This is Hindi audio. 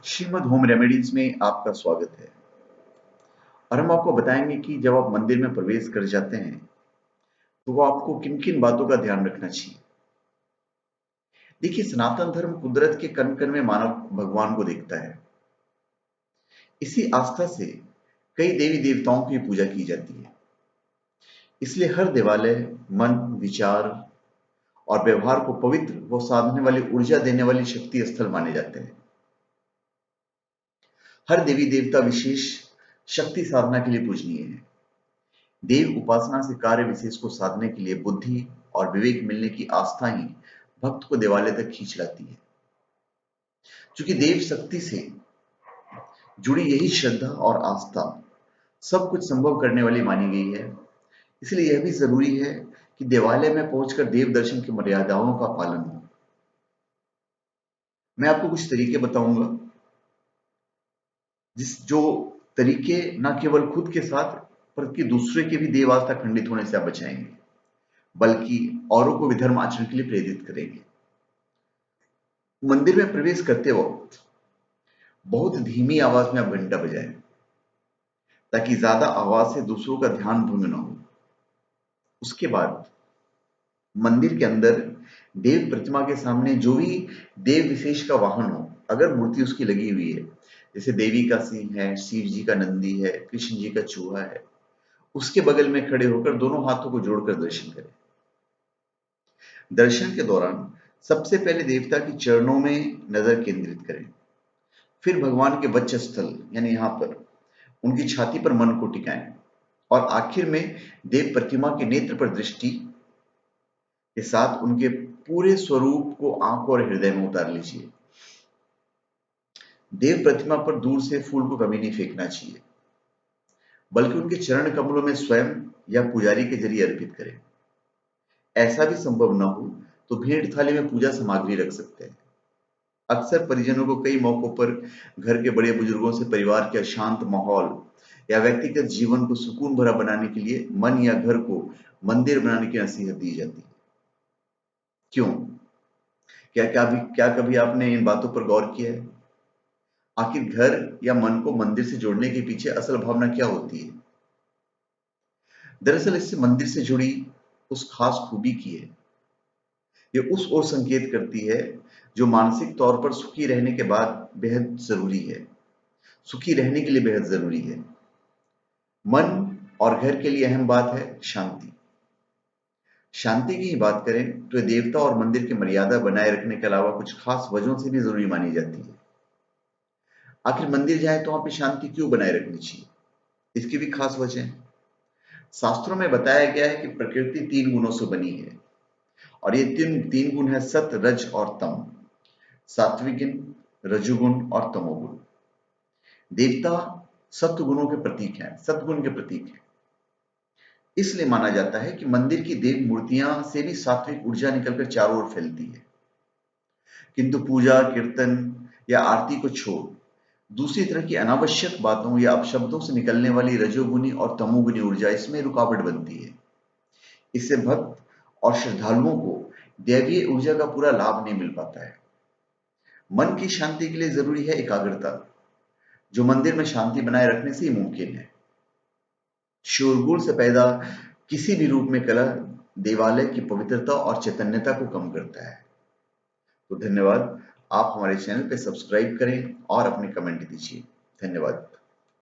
श्रीमद् होम रेमेडीज में आपका स्वागत है। और हम आपको बताएंगे कि जब आप मंदिर में प्रवेश कर जाते हैं तो वो आपको किन किन बातों का ध्यान रखना चाहिए। देखिए, सनातन धर्म कुदरत के कण कण में मानव भगवान को देखता है। इसी आस्था से कई देवी देवताओं की पूजा की जाती है। इसलिए हर देवालय मन, विचार और व्यवहार को पवित्र व साधने वाली, ऊर्जा देने वाली शक्ति स्थल माने जाते हैं। हर देवी देवता विशेष शक्ति साधना के लिए पूजनीय है। देव उपासना से कार्य विशेष को साधने के लिए बुद्धि और विवेक मिलने की आस्था ही भक्त को देवालय तक खींच लाती है। क्योंकि देव शक्ति से जुड़ी यही श्रद्धा और आस्था सब कुछ संभव करने वाली मानी गई है। इसलिए यह भी जरूरी है कि देवालय में पहुंचकर देव दर्शन की मर्यादाओं का पालन हो। मैं आपको कुछ तरीके बताऊंगा, जो तरीके न केवल खुद के साथ बल्कि दूसरे के भी देव आस्था खंडित होने से आप बचाएंगे, बल्कि औरों को विधर्म आचरण के लिए प्रेरित करेंगे। मंदिर में प्रवेश करते वक्त बहुत धीमी आवाज में आप घंटा बजाएं, ताकि ज्यादा आवाज से दूसरों का ध्यान भंग न हो। उसके बाद मंदिर के अंदर देव प्रतिमा के सामने जो भी देव विशेष का वाहन हो, अगर मूर्ति उसकी लगी हुई है, जैसे देवी का सिंह है, शिव जी का नंदी है, कृष्ण जी का चूहा है, उसके बगल में खड़े होकर दोनों हाथों को जोड़कर दर्शन करें। दर्शन के दौरान सबसे पहले देवता के चरणों में नजर केंद्रित करें, फिर भगवान के वक्षस्थल यानी यहां पर उनकी छाती पर मन को टिकाएं, और आखिर में देव प्रतिमा के नेत्र पर दृष्टि के साथ उनके पूरे स्वरूप को आंखों और हृदय में उतार लीजिए। देव प्रतिमा पर दूर से फूल को कभी नहीं फेंकना चाहिए, बल्कि उनके चरण कमलों में स्वयं या पुजारी के जरिए अर्पित करें। ऐसा भी संभव न हो तो भेंट थाली में पूजा सामग्री रख सकते हैं। अक्सर परिजनों को कई मौकों पर घर के बड़े बुजुर्गों से परिवार के अशांत माहौल या व्यक्तिगत जीवन को सुकून भरा बनाने के लिए मन या घर को मंदिर बनाने की नसीहत दी जाती है। क्यों? क्या कभी आपने इन बातों पर गौर किया है? आखिर घर या मन को मंदिर से जोड़ने के पीछे असल भावना क्या होती है? दरअसल इससे मंदिर से जुड़ी उस खास खूबी की है। ये उस ओर संकेत करती है जो मानसिक तौर पर सुखी रहने के बाद बेहद जरूरी है, सुखी रहने के लिए बेहद जरूरी है। मन और घर के लिए अहम बात है शांति। शांति की ही बात करें तो देवता और मंदिर की मर्यादा बनाए रखने के अलावा कुछ खास वजहों से भी जरूरी मानी जाती है। आखिर मंदिर जाए तो वहां पे शांति क्यों बनाए रखनी चाहिए? इसकी भी खास वजह है। शास्त्रों में बताया गया है कि प्रकृति 3 गुणों से बनी है, और ये तीन गुण है सत, रज और तम। सात्विक गुण, रजुगुण और तमोगुण। देवता सत्व गुणों के प्रतीक हैं, सद्गुण के प्रतीक हैं। इसलिए माना जाता है कि मंदिर की देव मूर्तियां से भी सात्विक ऊर्जा निकलकर चारों ओर फैलती है। किंतु पूजा, कीर्तन या आरती को छोड़ दूसरी तरह की अनावश्यक बातों या अपशब्दों से निकलने वाली रजोगुनी और तमोगुनी ऊर्जा इसमें रुकावट बनती है। इससे भक्त और श्रद्धालुओं को दैवीय ऊर्जा का पूरा लाभ नहीं मिल पाता है। मन की शांति के लिए जरूरी है एकाग्रता, जो मंदिर में शांति बनाए रखने से ही मुमकिन है। शोरगुल से पैदा किसी भी रूप में कलह देवालय की पवित्रता और चैतन्यता को कम करता है। तो धन्यवाद। आप हमारे चैनल पे सब्सक्राइब करें और अपने कमेंट दीजिए। धन्यवाद।